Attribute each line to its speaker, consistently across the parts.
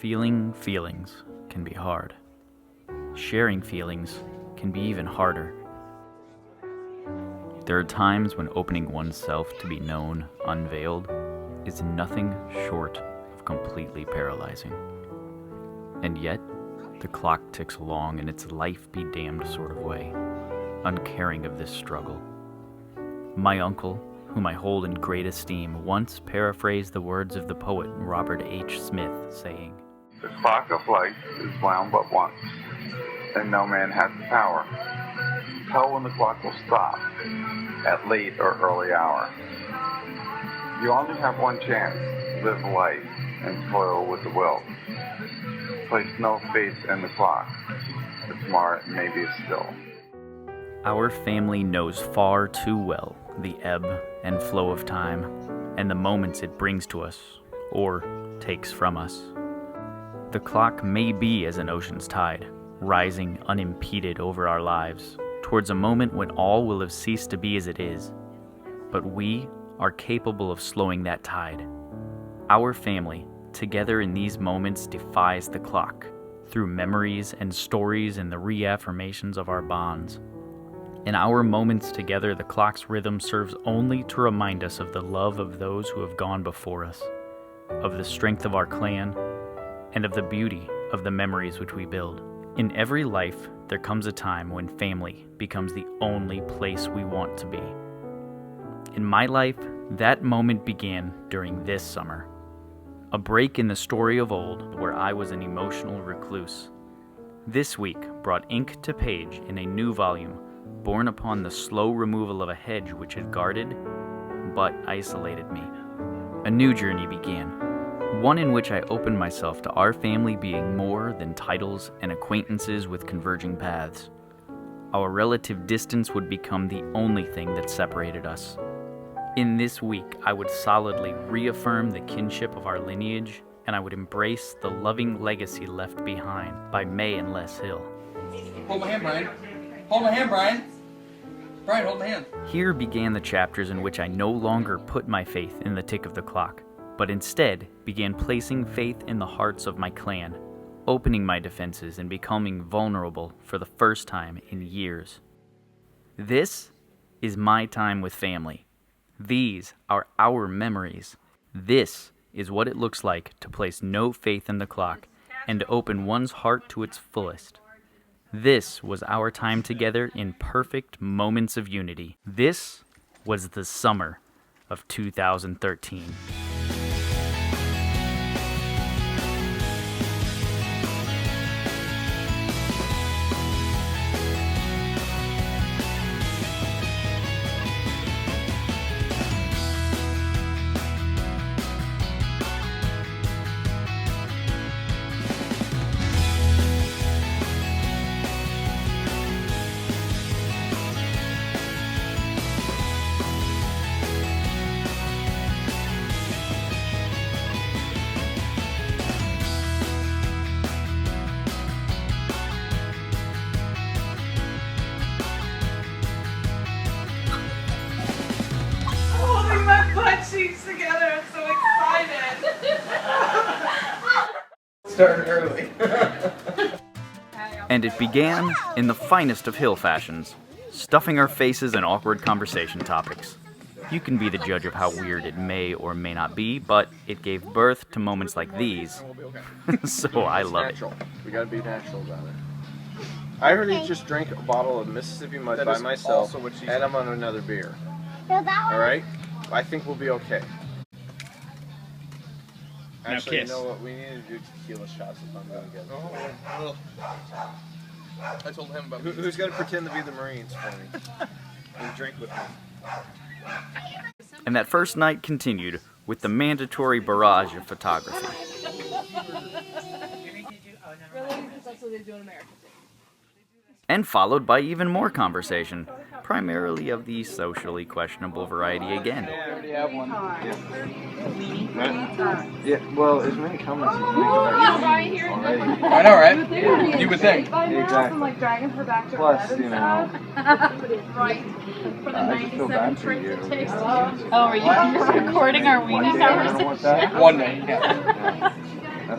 Speaker 1: Feeling feelings can be hard. Sharing feelings can be even harder. There are times when opening oneself to be known, unveiled, is nothing short of completely paralyzing. And yet, the clock ticks along in its life-be-damned sort of way, uncaring of this struggle. My uncle, whom I hold in great esteem, once paraphrased the words of the poet Robert H. Smith, saying,
Speaker 2: "The clock of life is wound but once, and no man has the power to tell when the clock will stop, at late or early hour. You only have one chance, live life and toil with the will. Place no faith in the clock, but tomorrow it may be still."
Speaker 1: Our family knows far too well the ebb and flow of time, and the moments it brings to us, or takes from us. The clock may be as an ocean's tide, rising unimpeded over our lives, towards a moment when all will have ceased to be as it is. But we are capable of slowing that tide. Our family, together in these moments, defies the clock, through memories and stories and the reaffirmations of our bonds. In our moments together, the clock's rhythm serves only to remind us of the love of those who have gone before us, of the strength of our clan, and of the beauty of the memories which we build. In every life, there comes a time when family becomes the only place we want to be. In my life, that moment began during this summer. A break in the story of old where I was an emotional recluse. This week brought ink to page in a new volume, born upon the slow removal of a hedge which had guarded but isolated me. A new journey began. One in which I opened myself to our family being more than titles and acquaintances with converging paths. Our relative distance would become the only thing that separated us. In this week, I would solidly reaffirm the kinship of our lineage, and I would embrace the loving legacy left behind by May and Les Hill.
Speaker 3: Hold my hand, Brian. Hold my hand, Brian. Brian, hold my hand.
Speaker 1: Here began the chapters in which I no longer put my faith in the tick of the clock, but instead began placing faith in the hearts of my clan, opening my defenses and becoming vulnerable for the first time in years. This is my time with family. These are our memories. This is what it looks like to place no faith in the clock and to open one's heart to its fullest. This was our time together in perfect moments of unity. This was the summer of 2013.
Speaker 4: Together, I'm so excited.
Speaker 3: Started early.
Speaker 1: And it began in the finest of hill fashions, stuffing our faces in awkward conversation topics. You can be the judge of how weird it may or may not be, but it gave birth to moments like these, so I love it.
Speaker 5: We gotta be natural about it. I already just drank a bottle of Mississippi Mud by myself, and I'm on another beer. Alright? I think we'll be okay. Actually, you know what? We need to do tequila shots if I'm going to get it.
Speaker 3: I told him about
Speaker 5: Who's going to pretend to be the Marines for me? And drink with me.
Speaker 1: And that first night continued with the mandatory barrage of photography.
Speaker 4: That's what they do in America.
Speaker 1: And followed by even more conversation, primarily of the socially questionable variety again.
Speaker 5: I already have one. Yeah, well, as many comments as you make already.
Speaker 3: I know, right? You would think.
Speaker 5: Exactly. Plus, you know,
Speaker 4: Right.
Speaker 5: I just feel bad for you.
Speaker 6: Oh, are you just recording our weenie
Speaker 5: One day, I don't want that.
Speaker 3: One day, yeah.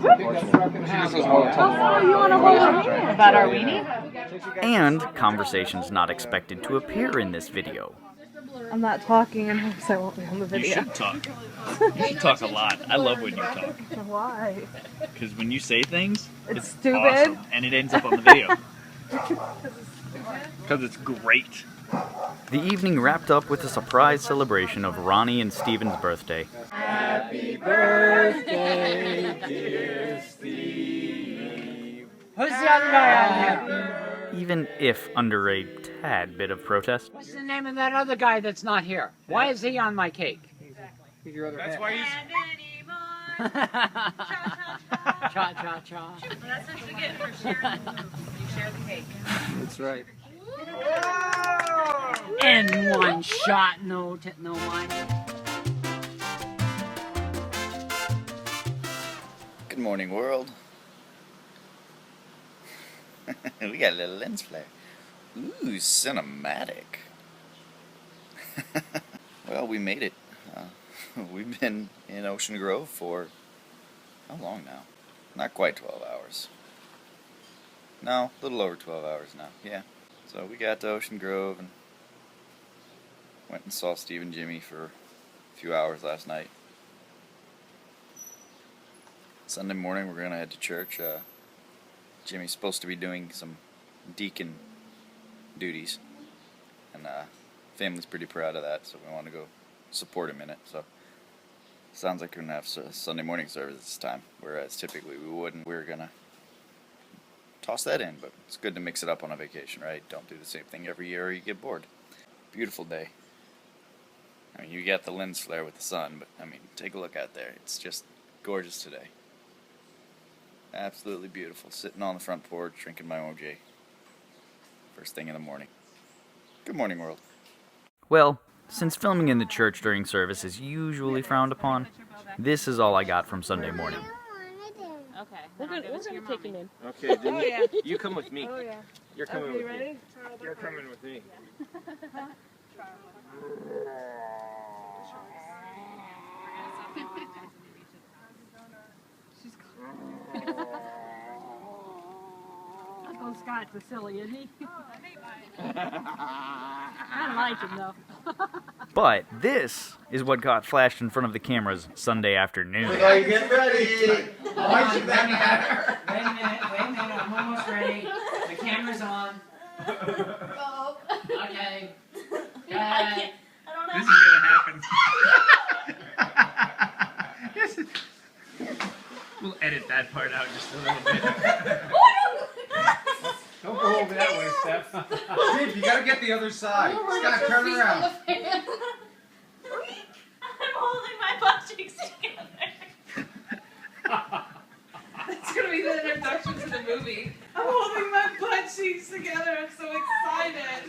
Speaker 5: That's unfortunate. She just doesn't want to tell me why.
Speaker 4: You want to hold our hand? About our weenie?
Speaker 1: And conversations not expected to appear in this video.
Speaker 4: I'm not talking in hopes I won't be on the video.
Speaker 1: You should talk. You should talk a lot. I love when you talk.
Speaker 4: Why?
Speaker 1: Because when you say things,
Speaker 4: It's stupid.
Speaker 1: awesome, and it ends up on the video. Because it's great. The evening wrapped up with a surprise celebration of Ronnie and Steven's birthday.
Speaker 5: Happy birthday, dear Steve.
Speaker 6: Who's the other guy on here?
Speaker 1: Even if under a tad bit of protest.
Speaker 6: What's the name of that other guy that's not here? Why is he on my cake?
Speaker 5: That's why he's...
Speaker 6: Cha cha cha.
Speaker 4: That's what you get for sharing the food. You share the cake.
Speaker 5: That's right.
Speaker 6: And one shot, no wine.
Speaker 7: Good morning, world. We got a little lens flare. Ooh, cinematic. Well, we made it. We've been in Ocean Grove for how long now? Not quite 12 hours. No, a little over 12 hours now, yeah. So we got to Ocean Grove and went and saw Steve and Jimmy for a few hours last night. Sunday morning we're going to head to church. Jimmy's supposed to be doing some deacon duties, and family's pretty proud of that, so we want to go support him in it. So sounds like we're going to have Sunday morning service this time, whereas typically we wouldn't. We're going to toss that in, but it's good to mix it up on a vacation, right? Don't do the same thing every year or you get bored. Beautiful day. I mean, you got the lens flare with the sun, but I mean, take a look out there. It's just gorgeous today. Absolutely beautiful. Sitting on the front porch, drinking my OJ. First thing in the morning. Good morning, world.
Speaker 1: Well, since filming in the church during service is usually frowned upon, this is all I got from Sunday morning.
Speaker 4: Okay. We're gonna take him in.
Speaker 5: Okay, then
Speaker 4: Oh, yeah.
Speaker 5: you come with me.
Speaker 4: Oh, yeah.
Speaker 5: You're coming
Speaker 4: Okay,
Speaker 5: with me.
Speaker 4: ready?
Speaker 5: You're coming with me.
Speaker 6: Uncle Scott's a silly, isn't he? I like him though.
Speaker 1: But this is what got flashed in front of the cameras Sunday afternoon.
Speaker 5: Are you getting ready? Why should that matter?
Speaker 6: Wait a minute, I'm almost ready. The camera's on.
Speaker 4: Oh.
Speaker 6: Okay. Go ahead.
Speaker 1: This is gonna happen. We'll edit that part out just a little bit.
Speaker 5: Don't go over that way, Steph. Steve, you gotta get the other side. Scott, turn around.
Speaker 4: I'm holding my butt cheeks together. That's gonna be the introduction to the movie. I'm holding my butt cheeks together. I'm so excited.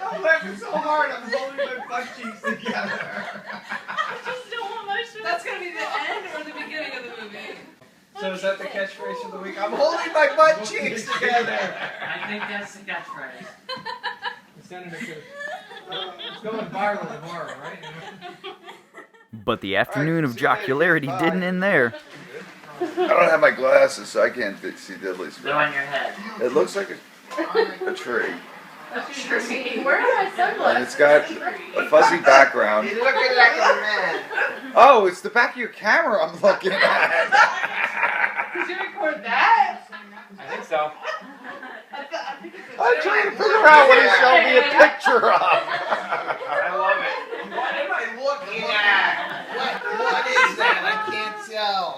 Speaker 5: I'm laughing so hard. I'm holding my butt cheeks together.
Speaker 4: I just don't want my shirt. That's gonna be the end or the beginning of the movie.
Speaker 5: So is that the catchphrase of the week? I'm holding my butt cheeks together.
Speaker 6: I think that's the catchphrase.
Speaker 5: It's going viral tomorrow, right?
Speaker 1: But the afternoon of jocularity didn't end there.
Speaker 8: I don't have my glasses, so I can't see Diddley's.
Speaker 6: Go on your head.
Speaker 8: It looks like a tree.
Speaker 4: Where are my sunglasses?
Speaker 8: And it's got a fuzzy background.
Speaker 5: You're looking like a man.
Speaker 8: Oh, it's the back of your camera I'm looking at.
Speaker 4: Did you record that?
Speaker 5: I think so.
Speaker 8: I'm trying to figure out what he showed me a picture of.
Speaker 5: I love it. What am I looking at? What is that? I can't tell.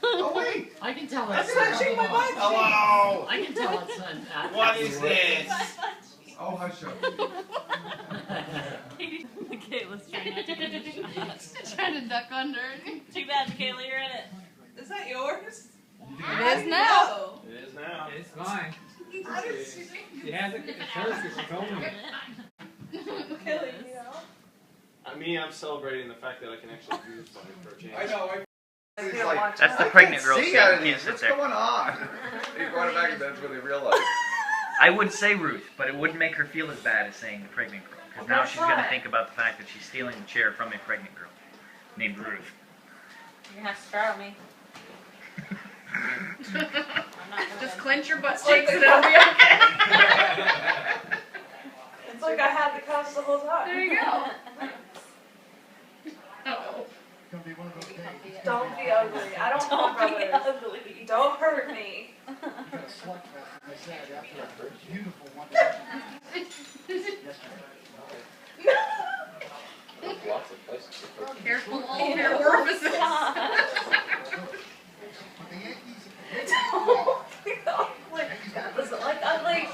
Speaker 5: Oh, wait.
Speaker 6: I can tell
Speaker 5: That's
Speaker 6: it's
Speaker 5: not shaking my butt. Hello.
Speaker 6: I can tell it's
Speaker 5: What is this? Oh, hush up.
Speaker 4: Kayla's trying not to get in the shot. Trying to duck under. Too bad, Kayla, you're in it. Is that yours? It is now.
Speaker 5: It is now.
Speaker 3: It's fine.
Speaker 4: How did she do?
Speaker 3: She has it. It's hers because she told me.
Speaker 4: Kayla, you know?
Speaker 5: I'm celebrating the fact that I can actually do this for a change. I know.
Speaker 8: It's like,
Speaker 1: That's the pregnant girl
Speaker 8: see
Speaker 1: scene.
Speaker 8: out of
Speaker 1: Can't
Speaker 8: these.
Speaker 1: sit
Speaker 8: What's
Speaker 1: there.
Speaker 8: going on? He brought it back and that's when they realized.
Speaker 1: I would say Ruth, but it wouldn't make her feel as bad as saying the pregnant girl. Because now she's going to think about the fact that she's stealing the chair from a pregnant girl. named Ruth.
Speaker 4: You're gonna have to start with me. I'm not gonna.
Speaker 9: Just clench your butt cheeks and it'll be okay.
Speaker 4: It's like I had the cuffs the whole time.
Speaker 9: There you go. Oh.
Speaker 4: Don't be ugly. I don't want brothers. Don't hurt me.
Speaker 9: Careful all your orifices.
Speaker 4: That doesn't like ugly.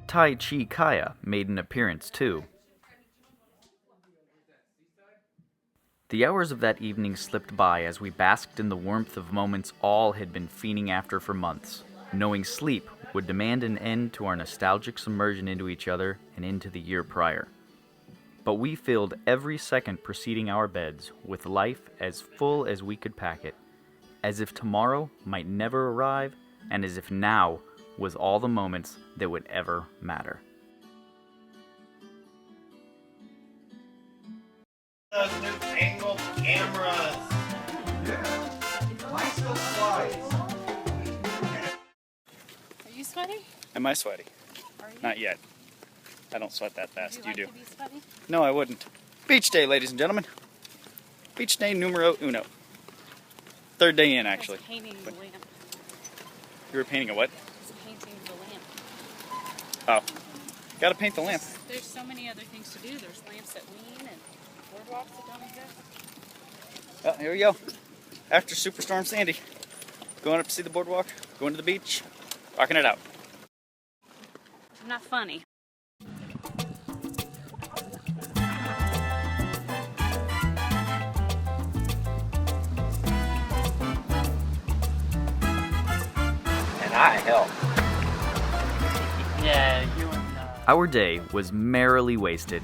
Speaker 1: Tai Chi Kaya made an appearance too. The hours of that evening slipped by as we basked in the warmth of moments all had been fiending after for months, knowing sleep would demand an end to our nostalgic submersion into each other and into the year prior. But we filled every second preceding our beds with life as full as we could pack it, as if tomorrow might never arrive, and as if now was all the moments that would ever matter.
Speaker 5: Those new angle cameras. Yeah. Mine still slides.
Speaker 4: Are you sweaty?
Speaker 1: Am I sweaty?
Speaker 4: Are you?
Speaker 1: Not yet. I don't sweat that fast.
Speaker 4: Would
Speaker 1: You
Speaker 4: you
Speaker 1: do.
Speaker 4: like to be sweaty?
Speaker 1: No, I wouldn't. Beach day, ladies and gentlemen. Beach day numero uno. Third day in, actually.
Speaker 4: I was painting the lamp.
Speaker 1: You were painting a what?
Speaker 4: I was painting the lamp.
Speaker 1: Oh. Gotta paint the lamp.
Speaker 4: There's so many other things to do. There's lamps that lean and boardwalks that don't exist.
Speaker 1: Well, here we go. After Superstorm Sandy. Going up to see the boardwalk, going to the beach, rocking it out.
Speaker 4: I'm not funny.
Speaker 5: And I help.
Speaker 6: Yeah, you and
Speaker 1: Our day was merrily wasted,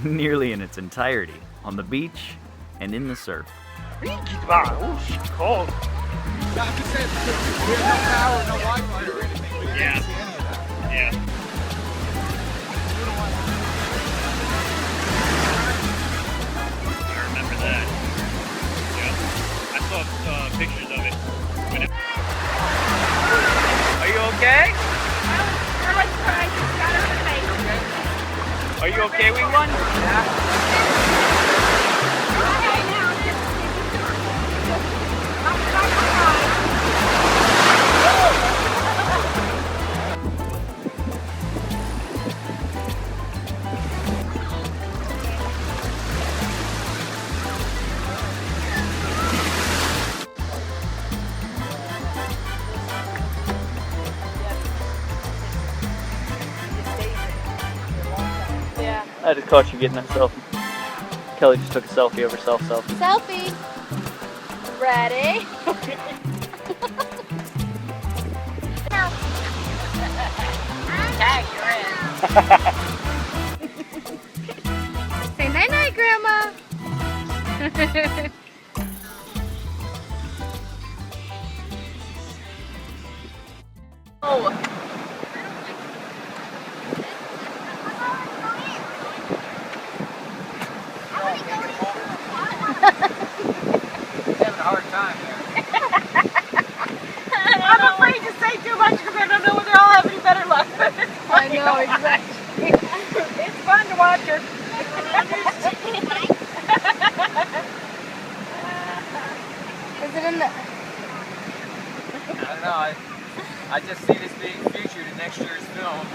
Speaker 1: nearly in its entirety, on the beach and in the surf.
Speaker 6: cold.
Speaker 5: There's no power, no Wi-Fi or anything. We can't see any of that.
Speaker 1: Yeah. I remember that. Yeah. I saw pictures of it. Are you okay? Are you okay, wee one? I just caught you getting that selfie. Kelly just took a selfie of herself selfie.
Speaker 4: Selfie. Ready? Tag, you're in. Say night night, Grandma. Oh.
Speaker 5: Having a hard time there.
Speaker 9: I'm afraid to say too much because I don't know whether I'll have any better luck.
Speaker 4: I know, exactly.
Speaker 9: It's fun to watch her.
Speaker 4: Is it in the...
Speaker 5: I don't know. I just see this being featured in next year's film.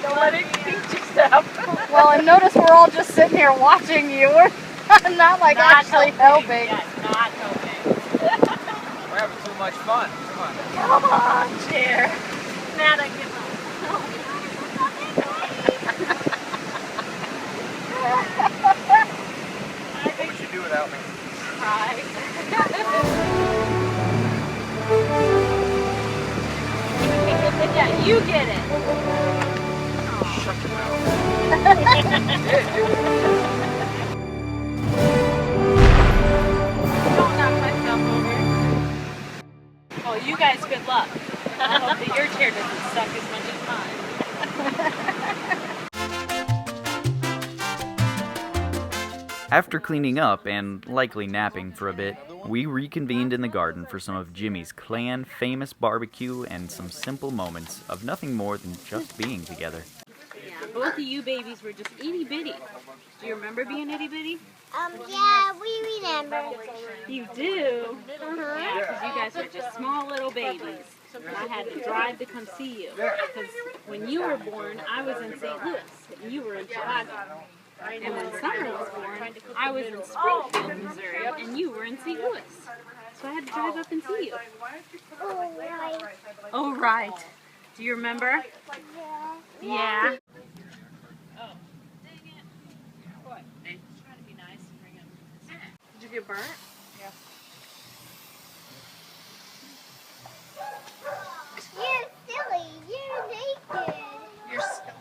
Speaker 9: Don't let it beat yourself.
Speaker 4: Well, and notice we're all just sitting here watching you. We're not like actually helping.
Speaker 9: Yes, not helping.
Speaker 5: We're having too much fun. Come on.
Speaker 9: Come on, chair. Matt, I give up.
Speaker 5: What would you do without me?
Speaker 9: Cry. Yeah, you get it.
Speaker 5: Shut your mouth.
Speaker 9: Don't knock myself over. Oh, you guys, good luck. I hope that your chair doesn't suck as much as mine.
Speaker 1: After cleaning up and likely napping for a bit, we reconvened in the garden for some of Jimmy's clan famous barbecue and some simple moments of nothing more than just being together.
Speaker 9: Yeah, both of you babies were just itty bitty. Do you remember being itty bitty?
Speaker 10: Yeah, we remember.
Speaker 9: You do? Yeah, because you guys were just small little babies. And I had to drive to come see you. Because when you were born, I was in St. Louis, and you were in Chicago. And when Summer was born, I was in Springfield, Missouri, and you were in St. Louis. So I had to drive up and see you.
Speaker 10: Oh, right.
Speaker 9: Oh, right. Do you remember? Yeah. Oh, dang it. What? Just trying to be nice and bring it. Did you get burnt? Yeah.
Speaker 10: You're silly. You're naked.
Speaker 9: You're silly.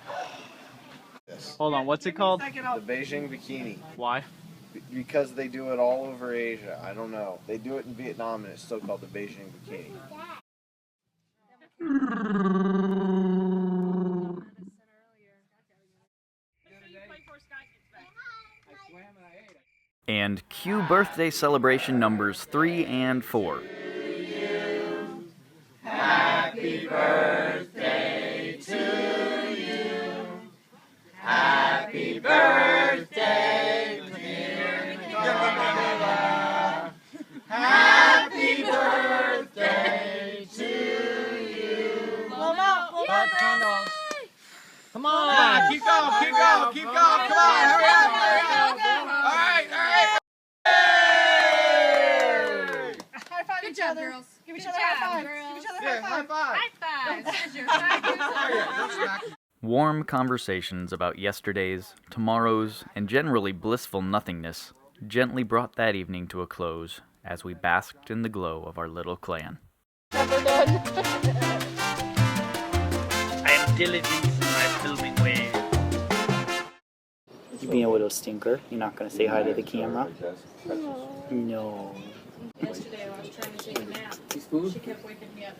Speaker 1: Hold on, what's it called?
Speaker 5: The Beijing bikini.
Speaker 1: Why?
Speaker 5: Because they do it all over Asia. I don't know. They do it in Vietnam and it's still called the Beijing bikini.
Speaker 1: And cue birthday celebration numbers 3 and 4.
Speaker 8: Happy birthday to you. Happy birthday, dear Camilla. Happy birthday to you.
Speaker 5: Come on! Keep going, keep going, keep going! Come on, hurry up, hurry up! Alright, alright!
Speaker 9: High five each other, girls. Give each other high fives. Give each other high fives. High fives.
Speaker 1: Warm conversations about yesterdays, tomorrows, and generally blissful nothingness gently brought that evening to a close as we basked in the glow of our little clan.
Speaker 4: Never done.
Speaker 11: I am diligent in my filming way.
Speaker 12: You being a little stinker. You're not going to say hi to the camera? No.
Speaker 9: Yesterday I was trying to take a nap. She kept waking me up.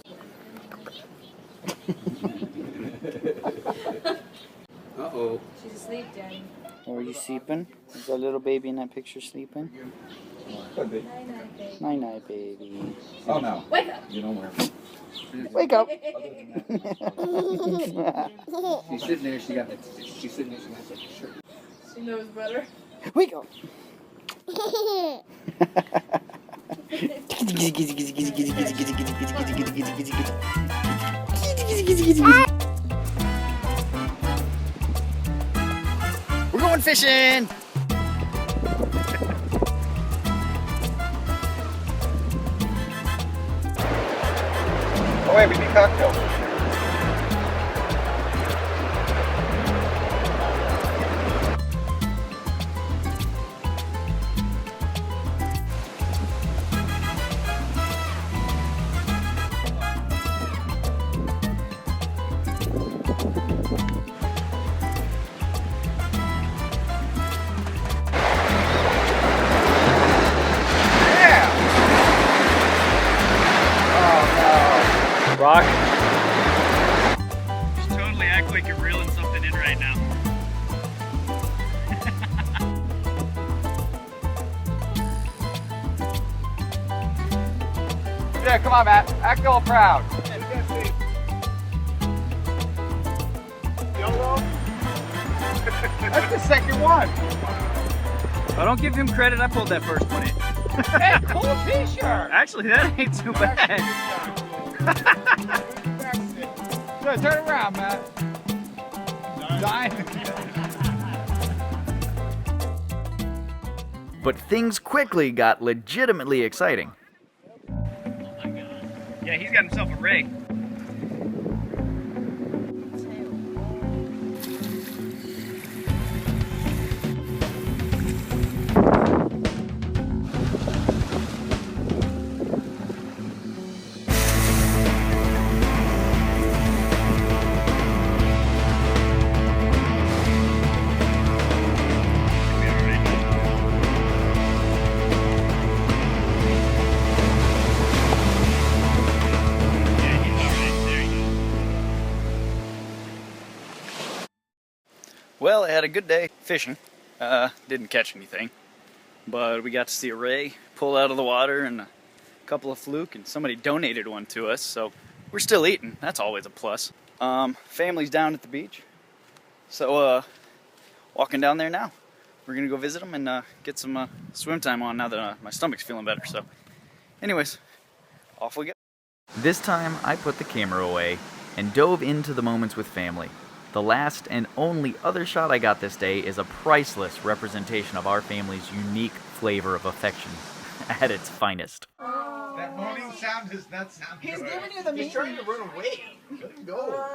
Speaker 8: Uh-oh.
Speaker 9: She's asleep, Daddy.
Speaker 12: Or are you sleeping? Is that little baby in that picture sleeping?
Speaker 8: Could be.
Speaker 12: Night-night, baby.
Speaker 8: Oh, no.
Speaker 9: Wake up!
Speaker 8: You don't wear
Speaker 12: Wake up!
Speaker 8: She's sitting there, she got that shirt.
Speaker 9: She knows better.
Speaker 12: Wake up! We're going fishing!
Speaker 5: Oh wait, we need cocktails. Yeah, come on, Matt. Act all proud. That's the second one.
Speaker 1: Oh, don't give him credit. I pulled that first one in.
Speaker 5: Hey, cool t-shirt.
Speaker 1: Actually, that ain't too bad.
Speaker 5: So, turn around, Matt. Dying.
Speaker 1: But things quickly got legitimately exciting. Yeah, he's got himself a ray. Well, I had a good day fishing. Didn't catch anything, but we got to see a ray pull out of the water and a couple of fluke, and somebody donated one to us, so we're still eating. That's always a plus. Family's down at the beach, so walking down there now. We're gonna go visit them and get some swim time on now that my stomach's feeling better. So, anyways, off we go. This time, I put the camera away and dove into the moments with family. The last and only other shot I got this day is a priceless representation of our family's unique flavor of affection at its finest.
Speaker 8: That moaning sound does not sound good.
Speaker 3: He's giving you the meat.
Speaker 8: He's trying to run away. Let him go.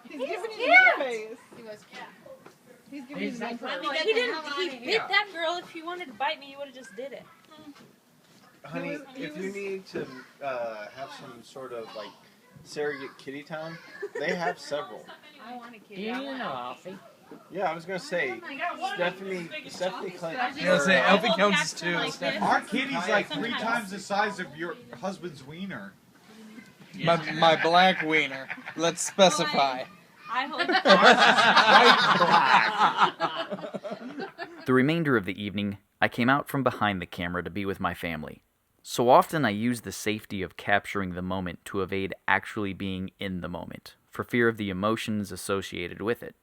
Speaker 3: He's giving you the face.
Speaker 4: He was cute.
Speaker 3: He's giving you the face.
Speaker 9: He bit that girl. If he wanted to bite me, he would have just did it.
Speaker 5: Honey, if you need to have some sort of like surrogate kitty time, they have several.
Speaker 4: I want a kitty.
Speaker 6: You know, Alfie.
Speaker 5: Yeah, I was gonna say, Stephanie Clinton.
Speaker 3: Yeah, say Alfie counts as two.
Speaker 8: Our kitty's like 3 times the size of your husband's wiener.
Speaker 3: My black wiener. Let's specify.
Speaker 9: I
Speaker 1: The remainder of the evening, I came out from behind the camera to be with my family. So often I use the safety of capturing the moment to evade actually being in the moment, for fear of the emotions associated with it.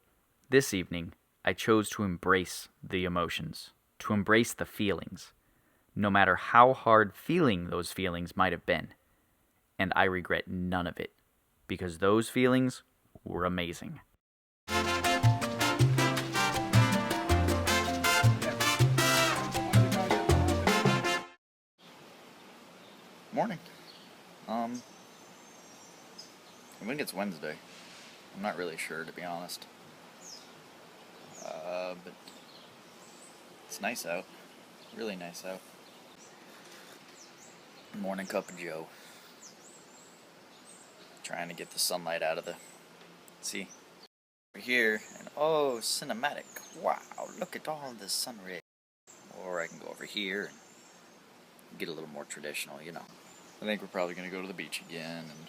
Speaker 1: This evening, I chose to embrace the emotions, to embrace the feelings, no matter how hard feeling those feelings might have been. And I regret none of it, because those feelings were amazing.
Speaker 7: Morning. I think it's Wednesday. I'm not really sure, to be honest. But it's nice out. Really nice out. Morning cup of joe. Trying to get the sunlight out of the... See? Over here, and oh, cinematic. Wow, look at all the sun rays. Or I can go over here and get a little more traditional, you know. I think we're probably going to go to the beach again, and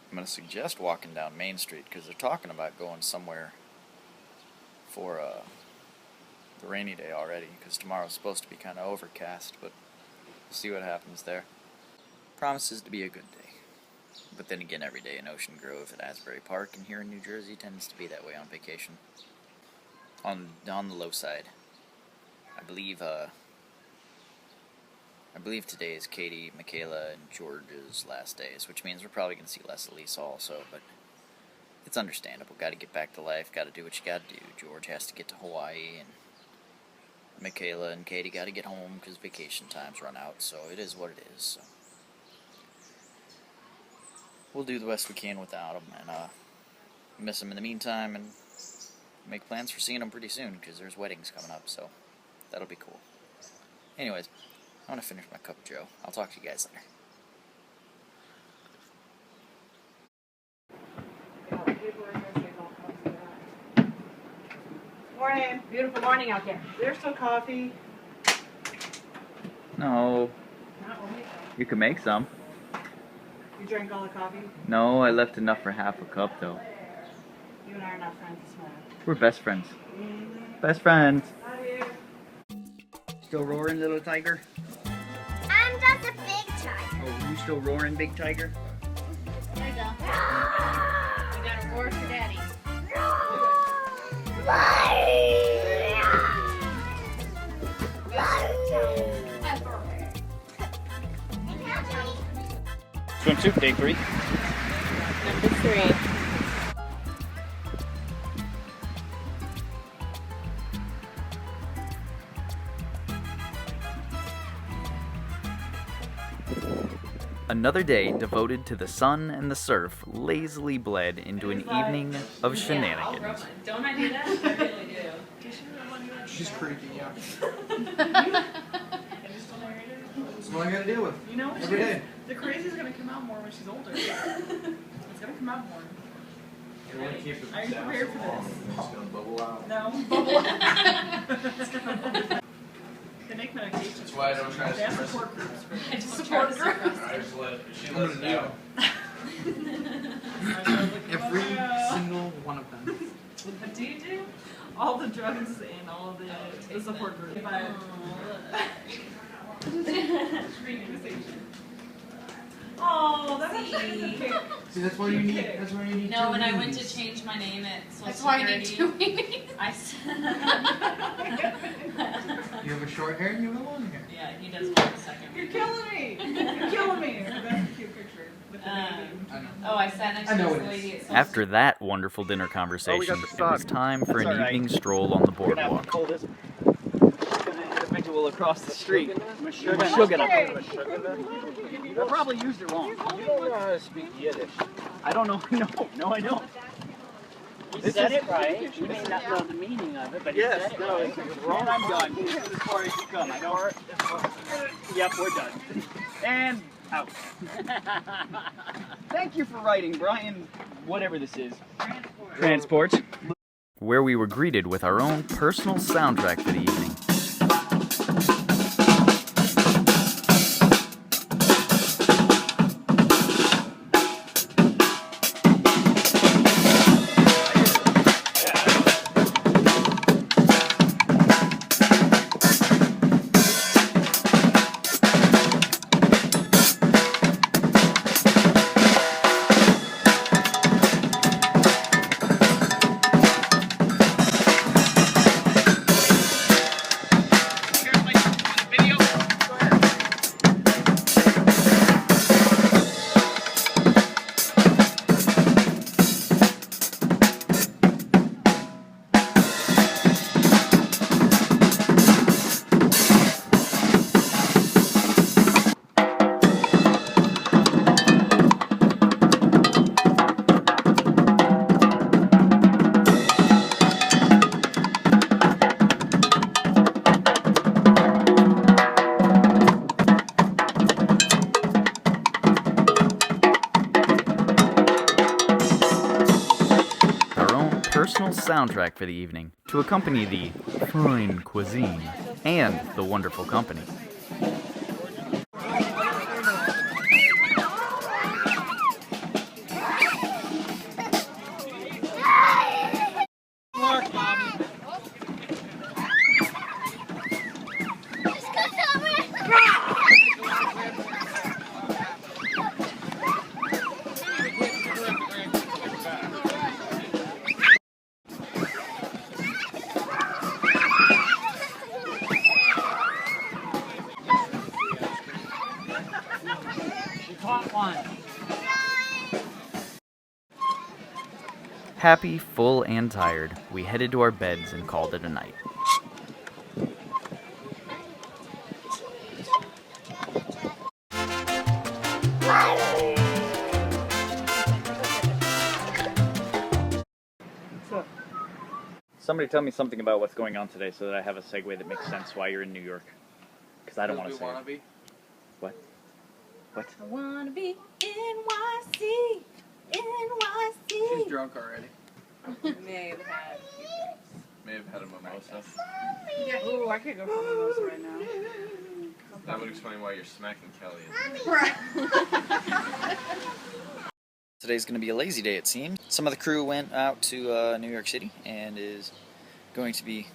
Speaker 7: I'm going to suggest walking down Main Street, because they're talking about going somewhere for the rainy day already, because tomorrow's supposed to be kind of overcast, but we'll see what happens there. Promises to be a good day. But then again, every day in Ocean Grove at Asbury Park and here in New Jersey tends to be that way on vacation. On the low side. I believe today is Katie, Michaela, and George's last days, which means we're probably going to see less of Lisa also, but it's understandable. Got to get back to life, got to do what you got to do. George has to get to Hawaii, and Michaela and Katie got to get home because vacation times run out, so it is what it is. So we'll do the best we can without them, and miss them in the meantime, and make plans for seeing them pretty soon, because there's weddings coming up, so that'll be cool. Anyways, I'm going to finish my cup of joe. I'll talk to you guys later.
Speaker 13: Morning. Beautiful morning out there. There's some coffee.
Speaker 1: No. You can make some.
Speaker 13: You drank all the coffee?
Speaker 1: No, I left enough for half a cup, though.
Speaker 13: You and I are not friends this morning.
Speaker 1: We're best friends. Best friends.
Speaker 13: Hi,
Speaker 12: Still roaring, little tiger?
Speaker 10: I'm just a big tiger.
Speaker 12: Oh, you still roaring, Big Tiger?
Speaker 9: There you go. You gotta roar for Daddy.
Speaker 12: Swimsuit, day 3.
Speaker 9: Number 3.
Speaker 1: Another day devoted to the sun and the surf lazily bled into an evening of shenanigans.
Speaker 4: Don't I do that? I really do.
Speaker 3: She's creepy, yeah. That's what I gotta deal with.
Speaker 13: You know,
Speaker 3: every day.
Speaker 13: the crazy's gonna come out more when she's older. It's gonna come out more. Are you prepared for this?
Speaker 3: It's gonna bubble out.
Speaker 13: No, bubble out. They make medication.
Speaker 3: That's why I don't try to
Speaker 13: They have
Speaker 3: suppress
Speaker 13: support
Speaker 3: it.
Speaker 13: groups. Support groups.
Speaker 3: I just let she lets it out.
Speaker 13: Every
Speaker 3: single one of them.
Speaker 13: What do you do? All the drugs and all the support groups. Oh, that's sweet.
Speaker 3: See, that's why you need. That's why you need.
Speaker 4: No, when I went to change my name at Social
Speaker 9: That's why I need
Speaker 4: Security,
Speaker 9: 2 weeks.
Speaker 4: I said,
Speaker 3: You have a short hair and you have a long hair.
Speaker 4: yeah, he does want the second.
Speaker 13: You're killing me. You're killing me. That's a cute picture with the baby.
Speaker 3: I know.
Speaker 4: Oh, I sat next
Speaker 3: I
Speaker 4: to
Speaker 3: know
Speaker 4: this
Speaker 3: it
Speaker 4: lady at Social
Speaker 1: After that wonderful dinner conversation,
Speaker 12: the
Speaker 1: it was
Speaker 12: sun.
Speaker 1: time for
Speaker 12: That's
Speaker 1: an
Speaker 12: all right.
Speaker 1: evening stroll on the
Speaker 12: We're gonna have
Speaker 1: boardwalk.
Speaker 12: to pull this individual across the street. I probably used it wrong.
Speaker 5: You don't know how to speak Yiddish.
Speaker 12: I don't know. No, I don't. You said it right. You may not know the meaning of it, but you said it right. It's wrong. And I'm done. This is as far as you come. I don't. Yep, we're done. And out. Thank you for writing, Brian. Whatever this is. Transport.
Speaker 1: Where we were greeted with our own personal soundtrack for the evening. Personal soundtrack for the evening to accompany the fine cuisine and the wonderful company. Happy, full, and tired, we headed to our beds and called it a night.
Speaker 12: Somebody tell me something about what's going on today so that I have a segue that makes sense why you're in New York. Because I don't want to say it.
Speaker 5: Be.
Speaker 12: What? What?
Speaker 4: I wanna be NYC, NYC.
Speaker 5: She's drunk already.
Speaker 4: May have had a few drinks.
Speaker 5: May have had a mimosa.
Speaker 13: Yeah. Ooh, I could go for mimosa right now.
Speaker 5: That would explain why you're smacking Kelly.
Speaker 7: Today's going to be a lazy day, it seems. Some of the crew went out to New York City and is going to be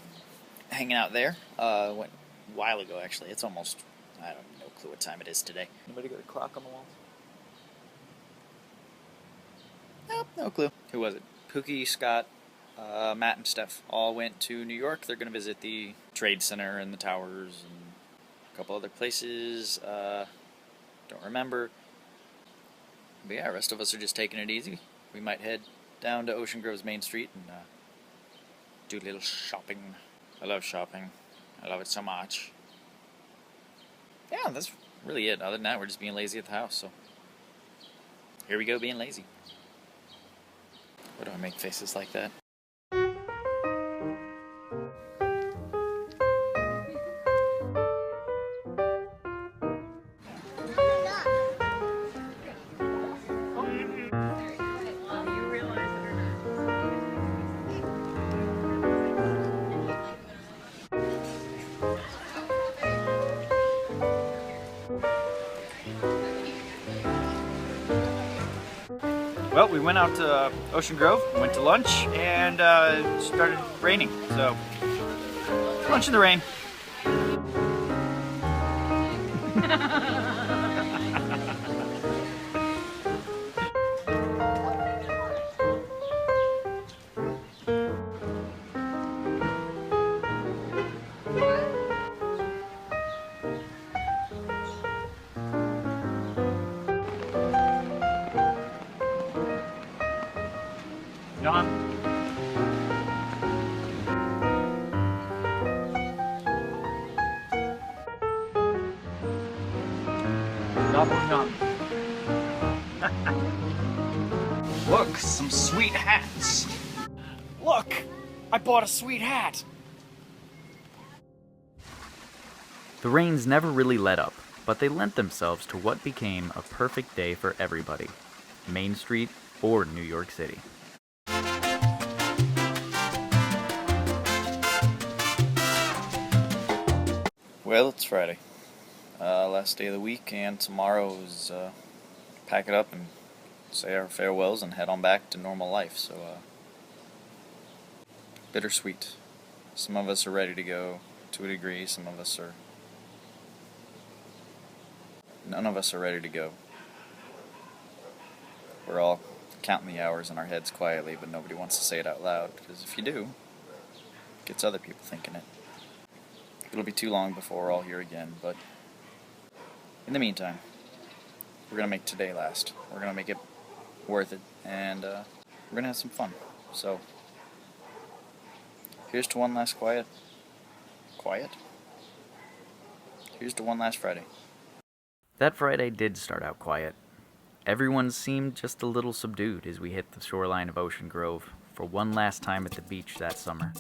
Speaker 7: hanging out there. Went a while ago, actually. It's almost, I don't know, clue what time it is today.
Speaker 1: Anybody got a clock on the wall?
Speaker 7: Nope, no clue. Who was it? Pookie, Scott, Matt, and Steph all went to New York. They're going to visit the Trade Center and the towers and a couple other places. Don't remember. But yeah, the rest of us are just taking it easy. We might head down to Ocean Grove's Main Street and do a little shopping. I love shopping. I love it so much. Yeah, that's really it. Other than that, we're just being lazy at the house, so here we go being lazy. Why do I make faces like that? Well, we went out to Ocean Grove, went to lunch, and it started raining. So, lunch in the rain.
Speaker 12: John. Double jump.
Speaker 1: Look, some sweet hats. Look, I bought a sweet hat. The rains never really let up, but they lent themselves to what became a perfect day for everybody, Main Street or New York City. Well, it's Friday, last day of the week, and tomorrow is pack it up and say our farewells and head on back to normal life. So, bittersweet. Some of us are ready to go to a degree. Some of us are. None of us are ready to go. We're all counting the hours in our heads quietly, but nobody wants to say it out loud, because if you do, it gets other people thinking it. It'll be too long before we're all here again, but in the meantime, we're going to make today last. We're going to make it worth it, and we're going to have some fun. So, here's to one last quiet? Here's to one last Friday. That Friday did start out quiet. Everyone seemed just a little subdued as we hit the shoreline of Ocean Grove for one last time at the beach that summer.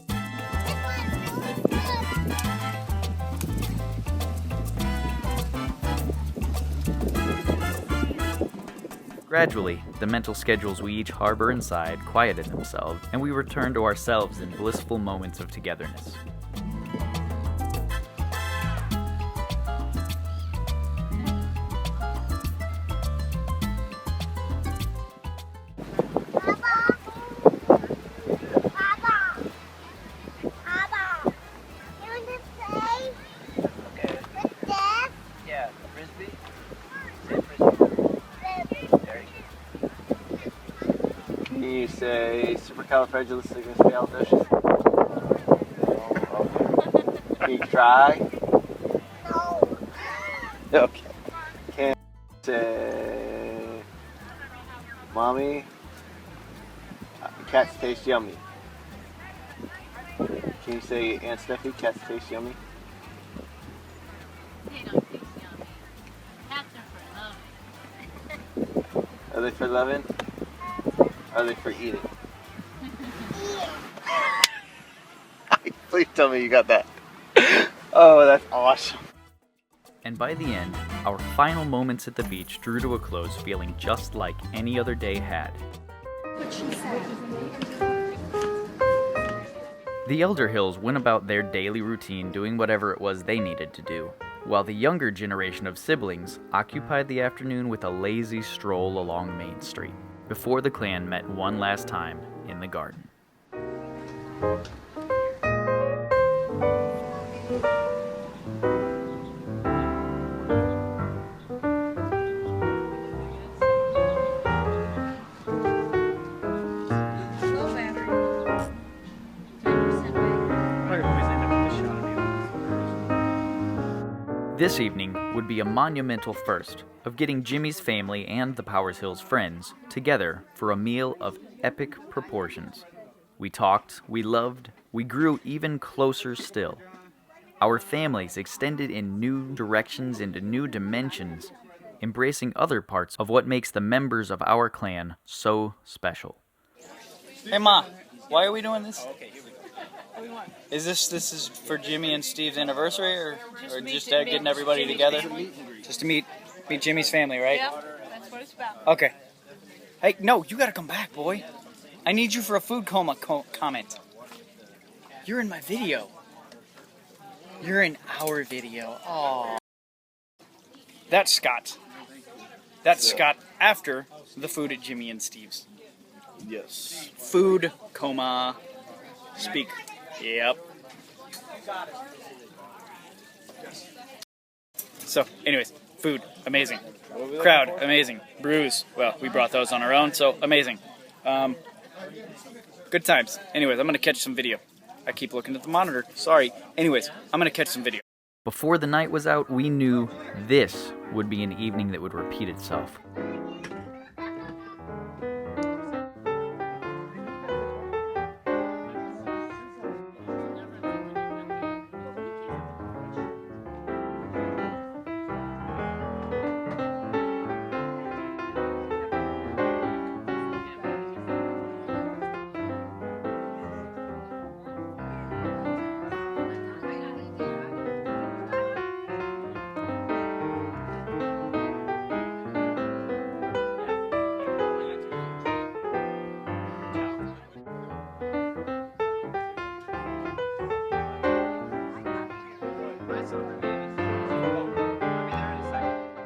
Speaker 1: Gradually, the mental schedules we each harbor inside quieted themselves, and we returned to ourselves in blissful moments of togetherness.
Speaker 5: Can you say supercalifragilisticexpialidocious? Okay. Can you try?
Speaker 10: No.
Speaker 5: Okay. Can you say, Mommy, cats taste yummy? Can you say, Aunt Steffi, cats taste yummy?
Speaker 9: They don't taste yummy. Cats are for loving.
Speaker 5: Are they for loving? Are they for eating? Please tell me you got that. Oh, that's awesome.
Speaker 1: And by the end, our final moments at the beach drew to a close feeling just like any other day had. The Elder Hills went about their daily routine doing whatever it was they needed to do, while the younger generation of siblings occupied the afternoon with a lazy stroll along Main Street, before the clan met one last time in the garden. This evening would be a monumental first of getting Jimmy's family and the Powers Hills friends together for a meal of epic proportions. We talked, we loved, we grew even closer still. Our families extended in new directions into new dimensions, embracing other parts of what makes the members of our clan so special.
Speaker 12: Hey Ma, why are we doing this? Is this is for Jimmy and Steve's anniversary, or just getting everybody together? Just to meet Jimmy's family, right?
Speaker 4: Yep, that's what it's about.
Speaker 12: Okay. Hey, no, you gotta come back, boy. I need you for a food coma comment. You're in my video. You're in our video. Oh. That's Scott. That's Scott after the food at Jimmy and Steve's.
Speaker 5: Yes.
Speaker 12: Food coma speak. Yep. So, anyways, food, amazing. Crowd, amazing. Brews, well, we brought those on our own, so amazing. Good times. Anyways, I'm going to catch some video. I keep looking at the monitor. Sorry. Anyways, I'm going to catch some video.
Speaker 1: Before the night was out, we knew this would be an evening that would repeat itself.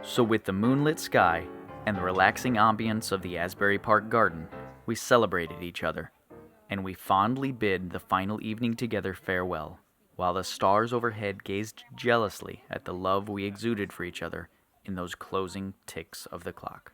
Speaker 1: So with the moonlit sky and the relaxing ambience of the Asbury Park garden, we celebrated each other, and we fondly bid the final evening together farewell, while the stars overhead gazed jealously at the love we exuded for each other in those closing ticks of the clock.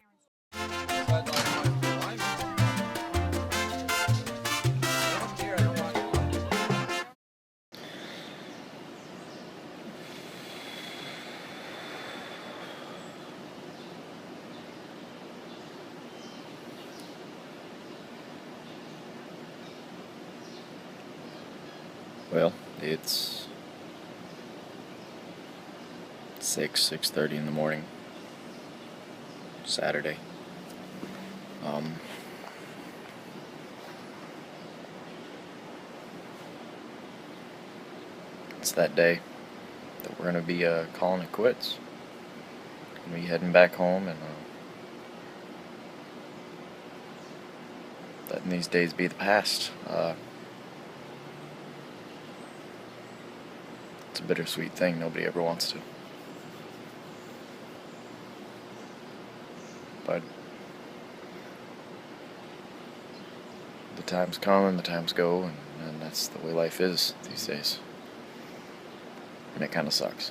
Speaker 7: Well, it's 6:30 in the morning, Saturday. It's that day that we're gonna be calling it quits. Gonna be heading back home and letting these days be the past. It's a bittersweet thing. Nobody ever wants to. But the times come and the times go, and that's the way life is these days. And it kind of sucks.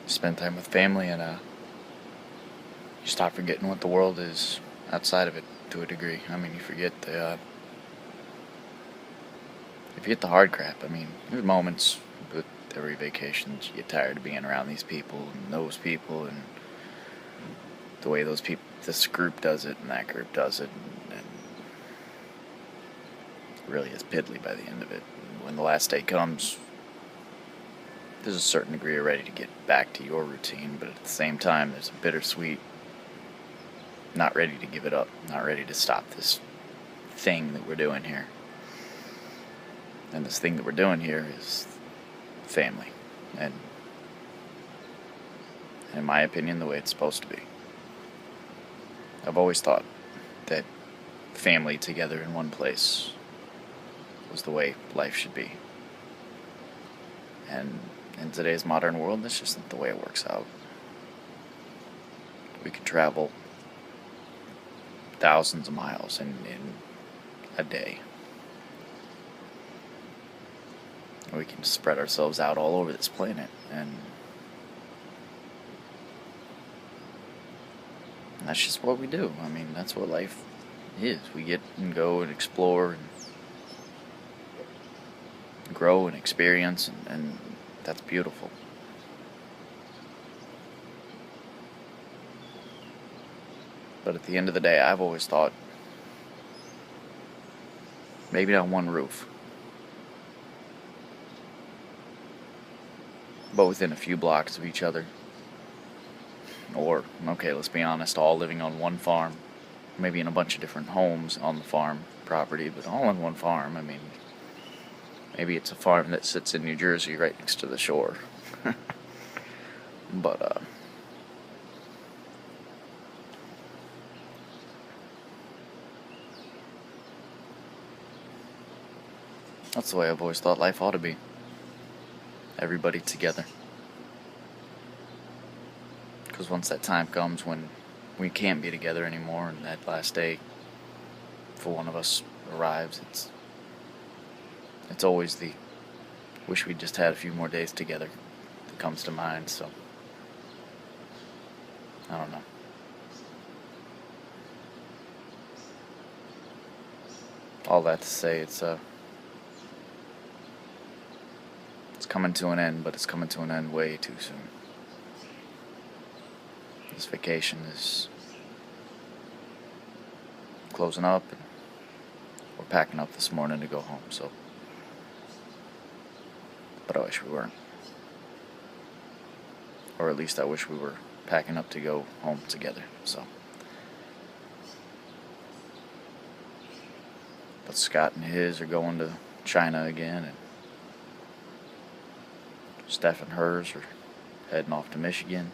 Speaker 7: Spend time with family, and you stop forgetting what the world is outside of it to a degree. I mean, you forget the hard crap. I mean, there's moments with every vacation that you get tired of being around these people and those people and the way those people, this group does it and that group does it, and it really is piddly by the end of it. And when the last day comes, there's a certain degree you're ready to get back to your routine, but at the same time there's a bittersweet not ready to give it up, not ready to stop this thing that we're doing here. And this thing that we're doing here is family, and in my opinion, the way it's supposed to be. I've always thought that family together in one place was the way life should be. And in today's modern world, that's just not the way it works out. We can travel thousands of miles in a day. we can spread ourselves out all over this planet, and that's just what we do. I mean, that's what life is. We get and go and explore and grow and experience, and that's beautiful. But at the end of the day, I've always thought, maybe not one roof, but within a few blocks of each other. Or, okay, let's be honest, all living on one farm, maybe in a bunch of different homes on the farm property, but all on one farm. I mean, maybe it's a farm that sits in New Jersey right next to the shore. But, that's the way I've always thought life ought to be. Everybody together. Because once that time comes when we can't be together anymore, and that last day for one of us arrives, it's always the wish we just had a few more days together that comes to mind. So I don't know. All that to say, it's coming to an end, but it's coming to an end way too soon. This vacation is closing up, and we're packing up this morning to go home, so. But I wish we weren't. Or at least I wish we were packing up to go home together, so. But Scott and his are going to China again, and Steph and hers are heading off to Michigan.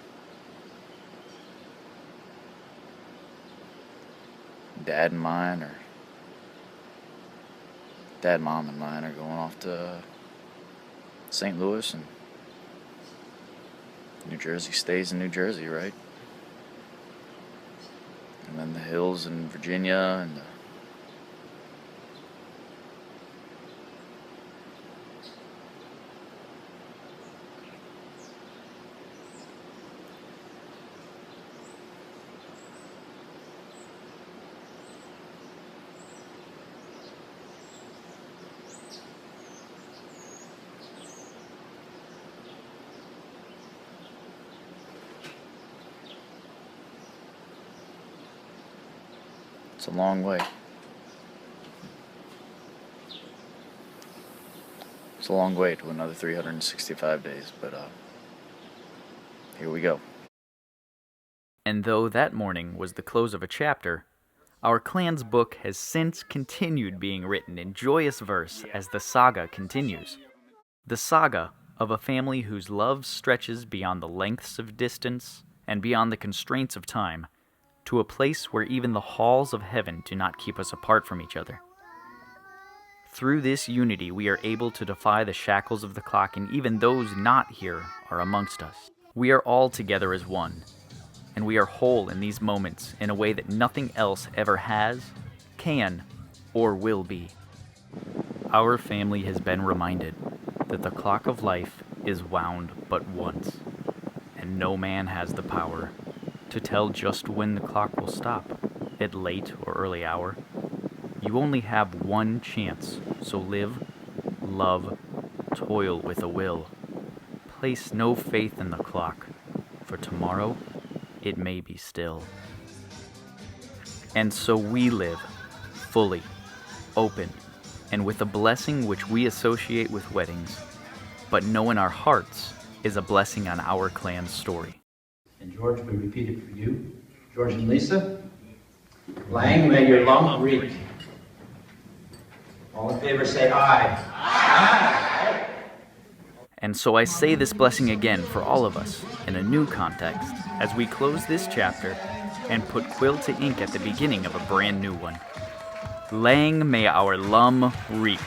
Speaker 7: Dad, Mom, and mine are going off to St. Louis, and New Jersey stays in New Jersey, right? And then the hills in Virginia, and it's a long way. It's a long way to another 365 days, but here we go.
Speaker 1: And though that morning was the close of a chapter, our clan's book has since continued being written in joyous verse as the saga continues. The saga of a family whose love stretches beyond the lengths of distance and beyond the constraints of time, to a place where even the halls of heaven do not keep us apart from each other. Through this unity, we are able to defy the shackles of the clock, and even those not here are amongst us. We are all together as one, and we are whole in these moments in a way that nothing else ever has, can, or will be. Our family has been reminded that the clock of life is wound but once, and no man has the power to tell just when the clock will stop, at late or early hour. You only have one chance, so live, love, toil with a will. Place no faith in the clock, for tomorrow it may be still. And so we live, fully, open, and with a blessing which we associate with weddings, but know in our hearts is a blessing on our clan's story.
Speaker 14: And George, we repeat it for you. George and Lisa. Lang, may your lump reek. All in favor say aye. Aye.
Speaker 1: And so I say this blessing again for all of us in a new context as we close this chapter and put quill to ink at the beginning of a brand new one. Lang may our lum reek.